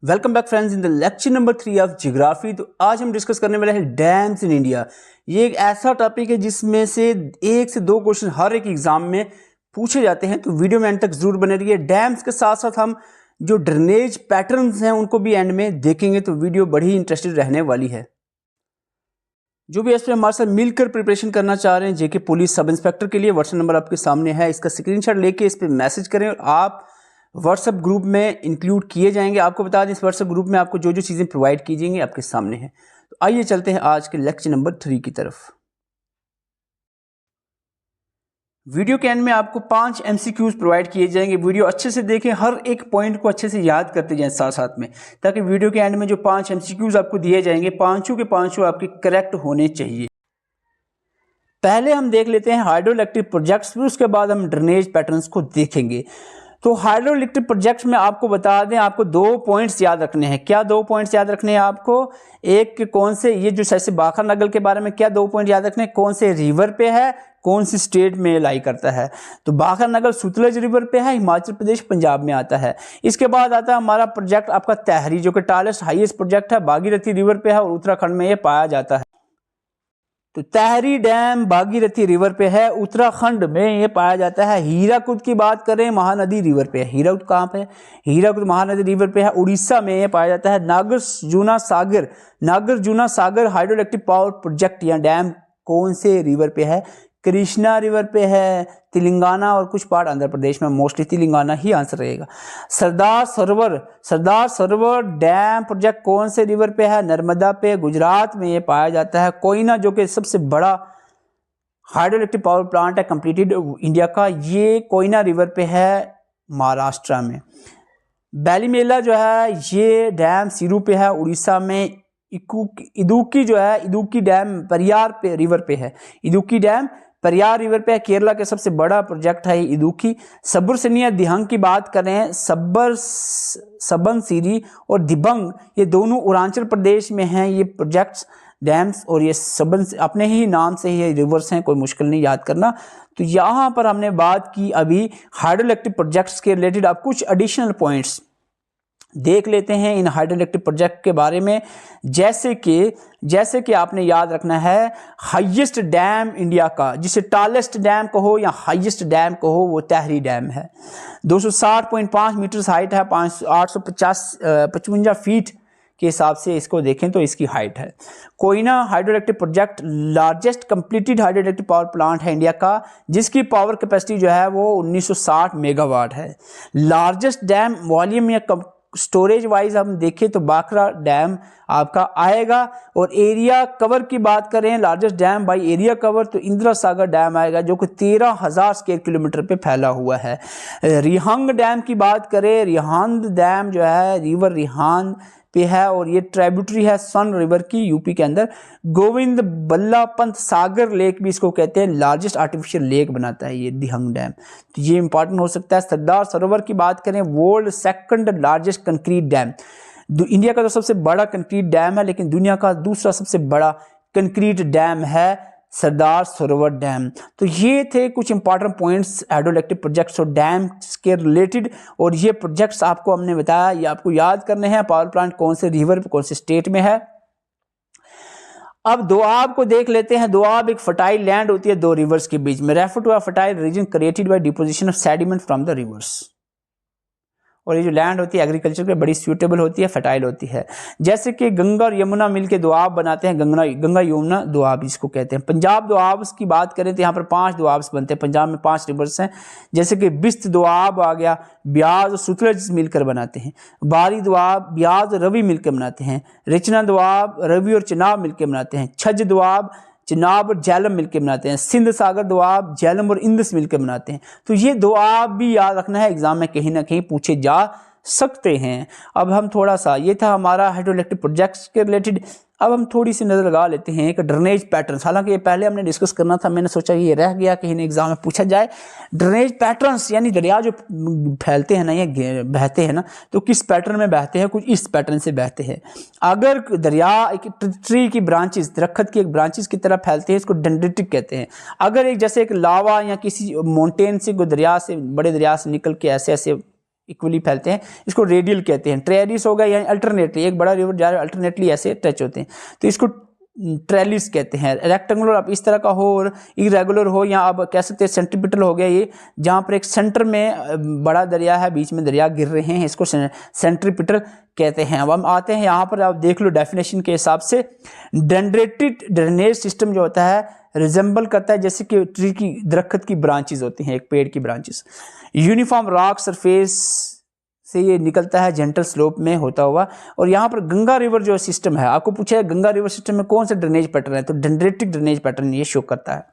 Welcome back friends in the lecture number 3 of geography. तो आज हम डिस्कस करने वाले हैं डैम्स इन इंडिया। ये एक ऐसा टॉपिक है जिसमें से 1 से 2 क्वेश्चन हर एक एग्जाम में पूछे जाते हैं, तो वीडियो में एंड तक जरूर बने रहिए। डैम्स के साथ साथ हम जो ड्रेनेज पैटर्न्स हैं उनको भी एंड में देखेंगे, तो वीडियो बड़ी इंटरेस्टेड रहने वाली है। जो भी एस्पिरेंट हमारे साथ मिलकर प्रिपरेशन करना चाह रहे हैं जेके पुलिस सब इंस्पेक्टर के लिए, व्हाट्सएप नंबर आपके सामने है, इसका स्क्रीनशॉट लेके इस पर मैसेज करें और आप व्हाट्सएप ग्रुप में इंक्लूड किए जाएंगे। आपको बता दें इस व्हाट्सएप ग्रुप में आपको जो जो चीज़ें प्रोवाइड की जाएंगी आपके सामने है। तो आइए चलते हैं आज के लेक्चर नंबर 3 की तरफ। वीडियो के एंड में आपको 5 MCQs प्रोवाइड किए जाएंगे। वीडियो अच्छे से देखें, हर एक पॉइंट को अच्छे से याद करते जाएं साथ साथ में, ताकि वीडियो के एंड में जो 5 MCQs आपको दिए जाएंगे पांचों के पांचों आपके करेक्ट होने चाहिए। पहले हम देख लेते हैं हाइड्रोइलेक्ट्रिक प्रोजेक्ट्स, फिर उसके बाद हम ड्रेनेज पैटर्न्स को देखेंगे। तो हाइड्रोइलेक्ट्रिक प्रोजेक्ट्स में आपको बता दें, आपको 2 पॉइंट्स याद रखने हैं। क्या 2 पॉइंट्स याद रखने हैं आपको? एक कौन से, ये जो जैसे बाखर नगल के बारे में क्या 2 पॉइंट याद रखने हैं, कौन से रिवर पे है, कौन सी स्टेट में लाई करता है। तो बाखर नगल सुतलेज रिवर पे है, हिमाचल प्रदेश पंजाब में आता है। इसके बाद आता है हमारा प्रोजेक्ट आपका तहरी, जो कि टालेस्ट हाईएस्ट प्रोजेक्ट है, भागीरथी रिवर पे है और उत्तराखंड में ये पाया जाता है। तो तहरी डैम भागीरथी रिवर पे है, उत्तराखंड में ये पाया जाता है। हीराकुद की बात करें महानदी रिवर पे है। हीराकुद कहाँ पे है? हीराकुद महानदी रिवर पे है, उड़ीसा में ये पाया जाता है। Nagarjuna Sagar hydroelectric power project या डैम कौन से रिवर पे है? कृष्णा रिवर पे है, तेलंगाना और कुछ पार्ट आंध्र प्रदेश में, मोस्टली तेलंगाना ही आंसर रहेगा। सरदार सरोवर डैम प्रोजेक्ट कौन से रिवर पे है? नर्मदा पे, गुजरात में ये पाया जाता है। कोयना जो कि सबसे बड़ा हाइड्रोइलेक्ट्रिक पावर प्लांट है कंप्लीटेड इंडिया का, ये कोयना रिवर पे है महाराष्ट्र में। बैलीमेला जो है ये डैम सिरू पे है, उड़ीसा में। इदुक्की डैम परियार पे रिवर पे है। इदुक्की डैम परियार रिवर पे है, केरला के सबसे बड़ा प्रोजेक्ट है इदुक्की। सबरसनिया दिहंग की बात करें, सबनसिरी और दिबंग ये दोनों अरुणाचल प्रदेश में हैं ये प्रोजेक्ट्स डैम्स, और ये सबन अपने ही नाम से ही रिवर्स हैं, कोई मुश्किल नहीं याद करना। तो यहाँ पर हमने बात की अभी हाइड्रोइलेक्ट्रिक प्रोजेक्ट्स के रिलेटेड। अब कुछ एडिशनल पॉइंट्स देख लेते हैं इन हाइड्रोइलेक्ट्रिक प्रोजेक्ट के बारे में। जैसे कि आपने याद रखना है हाईएस्ट डैम इंडिया का, जिसे टालेस्ट डैम कहो या हाईएस्ट डैम कहो, वो तहरी डैम है। 260.5 मीटर हाइट है, 855 फीट के हिसाब से इसको देखें तो इसकी हाइट है। Koyna hydroelectric project largest completed hydroelectric power plant है इंडिया का, जिसकी पावर कैपेसिटी जो है वो 1960 मेगावाट है। लार्जेस्ट डैम वॉल्यूम या स्टोरेज वाइज हम देखें तो बाखरा डैम आपका आएगा, और एरिया कवर की बात करें largest dam by area cover तो इंदिरा सागर डैम आएगा, जो कि 13,000 स्क्वायर किलोमीटर पे फैला हुआ है। रिहंग डैम की बात करें, रिहांद डैम जो है रिवर रिहांद पे है, और ये ट्रिब्यूटरी है सन रिवर की यूपी के अंदर। गोविंद बल्ला पंत सागर लेक भी इसको कहते हैं, लार्जेस्ट आर्टिफिशियल लेक बनाता है ये दिहंग डैम, तो ये इंपॉर्टेंट हो सकता है। सरदार सरोवर की बात करें, world second largest concrete dam, India का तो सबसे बड़ा कंक्रीट डैम है, लेकिन दुनिया का दूसरा सबसे बड़ा कंक्रीट डैम है सरदार सरोवर डैम। तो ये थे कुछ इंपॉर्टेंट पॉइंट्स हाइड्रोइलेक्ट्रिक प्रोजेक्ट्स और डैम्स के रिलेटेड, और ये प्रोजेक्ट्स आपको हमने बताया, ये आपको याद करने हैं। पावर प्लांट कौन से रिवर पे कौन से स्टेट में है। अब दोआब को देख लेते हैं। दोआब एक फर्टाइल लैंड होती है 2 रिवर्स के बीच में। Refer to a fertile region created by deposition of sediment from the rivers. और ये जो लैंड होती है एग्रीकल्चर के बड़ी सूटेबल होती है, फर्टाइल होती है। जैसे कि गंगा और यमुना मिलके दोआब बनाते हैं, गंगा यमुना दोआब इसको कहते हैं। पंजाब दोआब की बात करें तो यहाँ पर 5 दोआब्स बनते हैं। पंजाब में 5 रिवर्स हैं, जैसे कि बिस्त दोआब आ गया, ब्याज और सुतलेज मिलकर बनाते हैं। बारी दोआब ब्याज और रवि मिलकर बनाते हैं। रिचना दोआब रवि और चिनाब मिलकर बनाते हैं। छज दोआब चिनाब और झेलम मिलकर बनाते हैं। सिंध सागर दोआब झेलम और इंदस मिलकर बनाते हैं। तो ये दोआब भी याद रखना है, एग्जाम में कहीं ना कहीं पूछे जा सकते हैं। अब हम थोड़ा सा, ये था हमारा हाइड्रोइलेक्ट्रिक प्रोजेक्ट्स के रिलेटेड। अब हम थोड़ी सी नज़र लगा लेते हैं एक ड्रेनेज पैटर्न्स। हालांकि ये पहले हमने डिस्कस करना था, मैंने सोचा ये रह गया, कहीं एग्जाम में पूछा जाए। ड्रेनेज पैटर्न्स यानी दरिया जो फैलते हैं ना, ये बहते हैं ना, तो किस पैटर्न में बहते हैं? कुछ इस पैटर्न से बहते हैं। अगर दरिया एक ट्री की ब्रांचेस, दरख्त की एक ब्रांचेस की तरह फैलते हैं, इसको डेंड्रिटिक कहते हैं। अगर एक जैसे एक लावा या किसी माउंटेन से, दरिया से, बड़े दरिया से निकल के ऐसे ऐसे इक्वली फैलते हैं, इसको रेडियल कहते हैं। ट्रेलिस होगा यानी अल्टरनेटली, एक बड़ा रिवर जा रहा है अल्टरनेटली ऐसे टच होते हैं, तो इसको ट्रेलिस कहते हैं। रेक्टेंगुलर आप इस तरह का हो और इरेगुलर हो, या आप कह सकते हैं सेंट्रीपिटल हो गया ये, जहाँ पर एक सेंटर में बड़ा दरिया है, बीच में दरिया गिर रहे हैं, इसको सेंट्रीपिटल कहते हैं। अब हम आते हैं यहाँ पर, आप देख लो डेफिनेशन के हिसाब से, डेंड्रेटेड ड्रेनेज सिस्टम जो होता है रिजेंबल करता है जैसे कि ट्री की, दरख्त की ब्रांचेस होती हैं, एक पेड़ की ब्रांचेस। यूनिफॉर्म रॉक सरफेस से ये निकलता है जेंटल स्लोप में होता हुआ। और यहाँ पर गंगा रिवर जो सिस्टम है, आपको पूछा है गंगा रिवर सिस्टम में कौन सा ड्रेनेज पैटर्न है, तो डेंड्रेटिक ड्रेनेज पैटर्न ये शो करता है।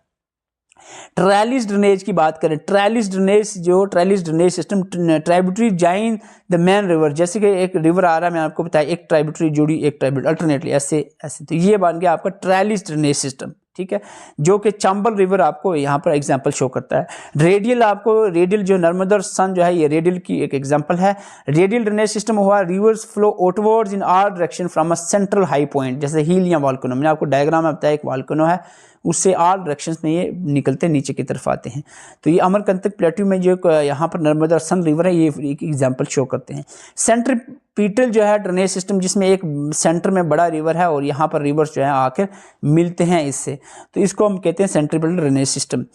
ट्रेलिस ड्रेनेज की बात करें, trellis drainage system tributary join the main river, जैसे कि एक रिवर आ रहा है, मैं आपको बताया एक ट्राइब्यूटरी जुड़ी एक ट्राइब्यूटरी अल्टरनेटली ऐसे ऐसे, तो ये बन गया आपका ट्रेलिस ड्रेनेज सिस्टम, ठीक है, जो कि चंबल रिवर आपको यहाँ पर एग्जांपल शो करता है। रेडियल, आपको रेडियल जो नर्मदा सन जो है ये रेडियल की एक एग्जांपल है। रेडियल ड्रेनेज सिस्टम हुआ reverse flow outwards in all direction from a central high point, जैसे हिल या वॉल्केनो, मैंने आपको डायग्राम में बताया एक वॉल्केनो है, उससे ऑल डायरेक्शंस में ये निकलते नीचे की तरफ आते हैं। तो ये अमरकंटक प्लेट्यू में जो यहाँ पर नर्मदा सन रिवर है, ये एक एग्जांपल शो करते हैं। सेंट्रीपिटल जो है ड्रेनेज सिस्टम, जिसमें एक सेंटर में बड़ा रिवर है और यहाँ पर रिवर्स जो है आकर मिलते हैं इससे, तो इसको हम कहते हैं centripetal drainage system.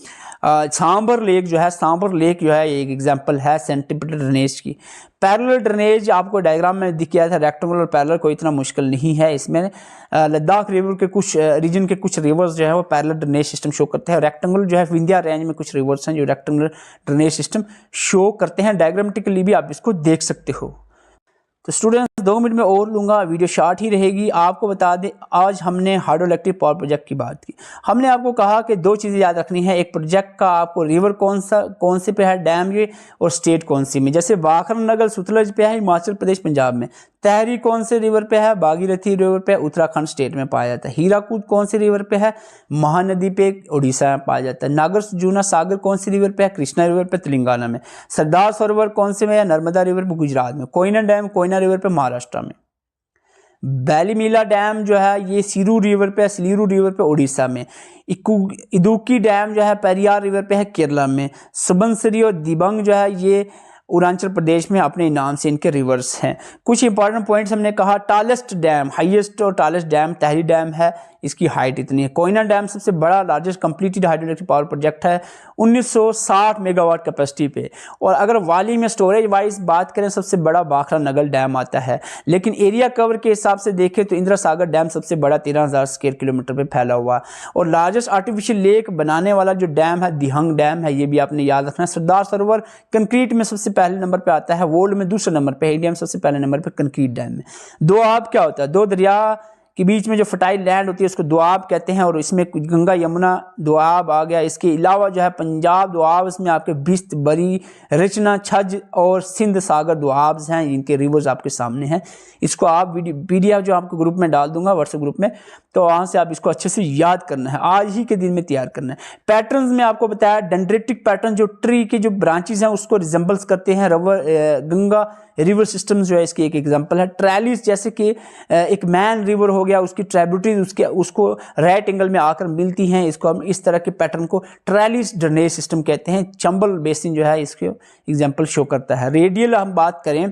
Sambhar lake जो है, सांबर लेक जो है एक एग्जांपल है सेंट्रीपिटल ड्रेनेज की। पैरेलल ड्रेनेज आपको डायग्राम में दिख गया था, रेक्टेंगुलर और पैरेलल कोई इतना मुश्किल नहीं है इसमें। लद्दाख रिवर के कुछ रीजन के कुछ रिवर्स जो है वो पैरेलल ड्रेनेज सिस्टम शो करते हैं। रेक्टेंगुलर जो है विंध्या रेंज में कुछ रिवर्स हैं जो रेक्टेंगुलर ड्रेनेज सिस्टम शो करते हैं, डायग्रामेटिकली भी आप इसको देख सकते हो। तो स्टूडेंट्स 2 मिनट में और लूँगा, वीडियो शॉर्ट ही रहेगी। आपको बता दें आज हमने हाइड्रो इलेक्ट्रिक पावर प्रोजेक्ट की बात की। हमने आपको कहा कि 2 चीज़ें याद रखनी है, एक प्रोजेक्ट का आपको रिवर कौन से पे है, डैम ये, और स्टेट कौन सी में। जैसे वाखर नगर सतलज पे है हिमाचल प्रदेश पंजाब में, तहरी कौन से रिवर पे है, भागीरथी रिवर पे उत्तराखंड स्टेट में पाया जाता है। हीराकूद कौन से रिवर पे है, महानदी पे उड़ीसा में पाया जाता है। नागार्जुन सागर कौन सी रिवर पे है, कृष्णा रिवर पे तेलंगाना में। सरदार सरोवर कौन से में है, नर्मदा रिवर पे गुजरात में। कोयना डैम कोयना रिवर पे महाराष्ट्र में। बैलीमीला डैम जो है ये सीरू रिवर पे, सिलीरू रिवर पे उड़ीसा में। इदुक्की डैम जो है पेरियार रिवर पे है केरला में। सुबनसिरी और दिबांग जो है ये अरुणाचल प्रदेश में अपने नाम से इनके रिवर्स हैं। कुछ इंपॉर्टेंट पॉइंट्स हमने कहा, टालेस्ट डैम, हाईएस्ट और टालेस्ट डैम तहरी डैम है, इसकी हाइट इतनी है। कोयना डैम सबसे बड़ा largest completed hydro electric power project है 1960 मेगावाट कैपेसिटी पे। और अगर वाली में स्टोरेज वाइज बात करें सबसे बड़ा भाखरा नगर डैम आता है, लेकिन एरिया कवर के हिसाब से देखें तो इंदिरा सागर डैम सबसे बड़ा 13,000 स्क्वायर किलोमीटर पे फैला हुआ। और लार्जेस्ट आर्टिफिशियल लेक बनाने वाला जो डैम है दिहंग डैम है, ये भी आपने याद रखना है। सरदार सरोवर कंक्रीट में सबसे पहले नंबर पे आता है, वर्ल्ड में दूसरे नंबर पे, इंडिया में सबसे पहले नंबर पे कंक्रीट डैम में। दोआब क्या होता है, 2 दरिया के बीच में जो फर्टाइल लैंड होती है उसको दोआब कहते हैं, और इसमें गंगा यमुना दोआब आ गया। इसके अलावा जो है पंजाब दोआब, इसमें आपके बिस्त, बरी, रचना, छज और सिंध सागर दोआब्स हैं, इनके रिवर्स आपके सामने हैं। इसको आप PDF जो आपको ग्रुप में डाल दूंगा व्हाट्सएप ग्रुप में, तो वहाँ से आप इसको अच्छे से याद करना है, आज ही के दिन में तैयार करना है। पैटर्न्स में आपको बताया डेंड्रेटिक पैटर्न जो ट्री के जो ब्रांचेस हैं उसको रिजेंबल्स करते हैं। गंगा रिवर सिस्टम जो है इसकी एक एग्जांपल है। ट्रैलिस जैसे कि एक मैन रिवर हो गया, उसकी ट्राइब्यूटरीज उसको राइट एंगल में आकर मिलती हैं, इसको हम इस तरह के पैटर्न को ट्रैलिस ड्रेनेज सिस्टम कहते हैं। चंबल बेसिन जो है इसके एग्जांपल शो करता है। रेडियल हम बात करें,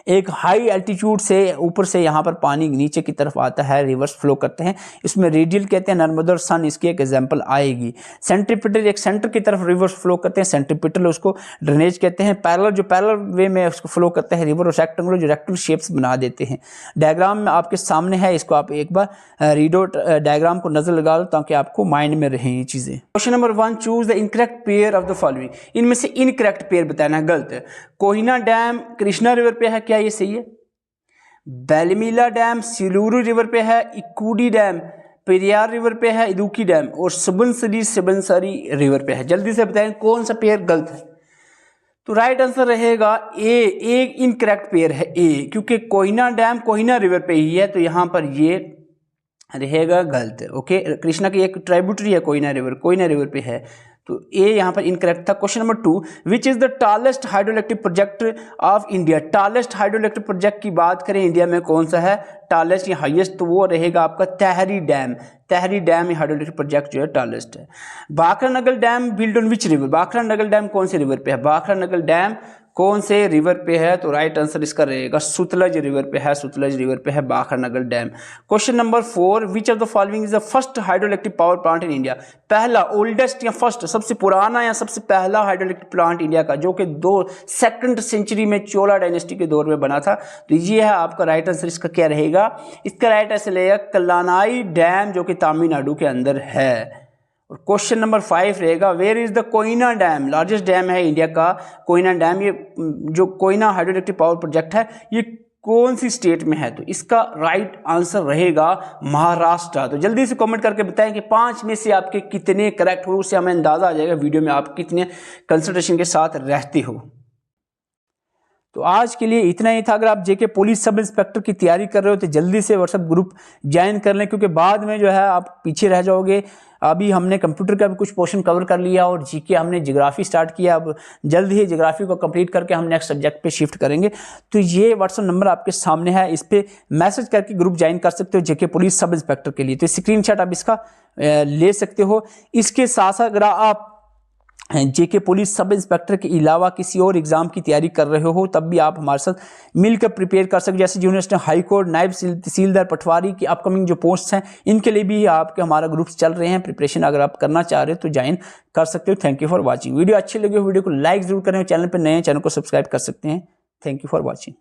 एक हाई एल्टीट्यूड से ऊपर से यहाँ पर पानी नीचे की तरफ आता है, रिवर्स फ्लो करते हैं, इसमें रेडियल कहते हैं। नर्मदा सन इसकी एक एग्जांपल आएगी। सेंट्रीपिटल एक सेंटर की तरफ रिवर्स फ्लो करते हैं, सेंट्रीपिटल उसको ड्रेनेज कहते हैं। पैरेलल जो पैरेलल वे में उसको फ्लो करते हैं रिवर, और रेक्टेंगुलर जो रेक्टेंगुलर शेप्स बना देते हैं। डायग्राम में आपके सामने है, इसको आप एक बार रीड आउट डायग्राम को नजर लगा लो ताकि आपको माइंड में रहें ये चीजें। Question number 1, choose the incorrect pair of the following. इनमें से इनकरेक्ट पेयर बताना है, गलत है। कोहिना डैम कृष्णा रिवर पे है, क्या ये सही है? बैलीमीला डैम सिलूरू रिवर पे है। इकुडी डैम पेरियार रिवर पे है। इदुक्की डैम और सुबनसिरी रिवर पे है। जल्दी से बताएं कौन सा पेयर गलत है। तो राइट आंसर रहेगा ए, एक इनकरेक्ट पेयर है ए, क्योंकि कोयना डैम कोयना रिवर पे ही है, तो यहां पर ये रहेगा गलत। ओके, कृष्णा की एक ट्राइब्यूटरी है कोयना रिवर पे है, तो ए यहाँ पर इनकरेक्ट था। Question number 2, which is the tallest hydro electric project of India. Tallest hydro electric project की बात करें इंडिया में कौन सा है टॉलेस्ट या हाईएस्ट, तो वो रहेगा आपका Tehri dam. Tehri dam hydro electric project जो है टॉलेस्ट है। Bhakra Nangal dam built on which river. Bhakra Nangal dam कौन से रिवर पे है? भाखरा नगर डैम कौन से रिवर पे है? तो राइट आंसर इसका रहेगा सतलज रिवर पे है, सतलज रिवर पे है बाखरनगर dam. Question number 4, which of the following is the first hydroelectric power plant in India? पहला, ओल्डेस्ट या फर्स्ट, सबसे पुराना या सबसे पहला हाइड्रोइलेक्ट्रिक प्लांट इंडिया का, जो कि 2nd सेंचुरी में चोला डायनेस्टी के दौर में बना था। तो ये है आपका राइट आंसर। इसका क्या रहेगा? इसका राइट आंसर रहेगा कल्लानाई डैम, जो कि तमिलनाडु के अंदर है। और क्वेश्चन नंबर 5 रहेगा, where is the Koyna dam? Largest dam है इंडिया का कोयना डैम। ये जो कोयना हाइड्रोइलेक्ट्रिक पावर प्रोजेक्ट है, ये कौन सी स्टेट में है? तो इसका राइट आंसर रहेगा महाराष्ट्र। तो जल्दी से कमेंट करके बताएं कि 5 में से आपके कितने करेक्ट हो, उससे हमें अंदाजा आ जाएगा वीडियो में आप कितने कंसंट्रेशन के साथ रहते हो। तो आज के लिए इतना ही था। अगर आप जेके पुलिस सब इंस्पेक्टर की तैयारी कर रहे हो तो जल्दी से व्हाट्सएप ग्रुप ज्वाइन कर लें, क्योंकि बाद में जो है आप पीछे रह जाओगे। अभी हमने कंप्यूटर का भी कुछ पोर्शन कवर कर लिया और जीके हमने ज्योग्राफी स्टार्ट किया। अब जल्द ही ज्योग्राफी को कंप्लीट करके हम नेक्स्ट सब्जेक्ट पे शिफ्ट करेंगे। तो ये व्हाट्सएप नंबर आपके सामने है, इस पर मैसेज करके ग्रुप ज्वाइन कर सकते हो जेके पुलिस सब इंस्पेक्टर के लिए। तो स्क्रीनशॉट आप इसका ले सकते हो। इसके साथ साथ अगर आप जेके पुलिस सब इंस्पेक्टर के अलावा किसी और एग्जाम की तैयारी कर रहे हो, तब भी आप हमारे साथ मिलकर प्रिपेयर कर सकते। जैसे यूनिवर्सिटी हाई कोर्ट, नायब तहसीलदार, पटवारी की अपकमिंग जो पोस्ट हैं, इनके लिए भी आपके हमारा ग्रुप्स चल रहे हैं। प्रिपरेशन अगर आप करना चाह रहे हो तो ज्वाइन कर सकते हो। Thank you for watching. Video अच्छी लगी हो वीडियो को लाइक जरूर करें, चैनल पर नए हैं चैनल को सब्सक्राइब कर सकते हैं। Thank you for watching.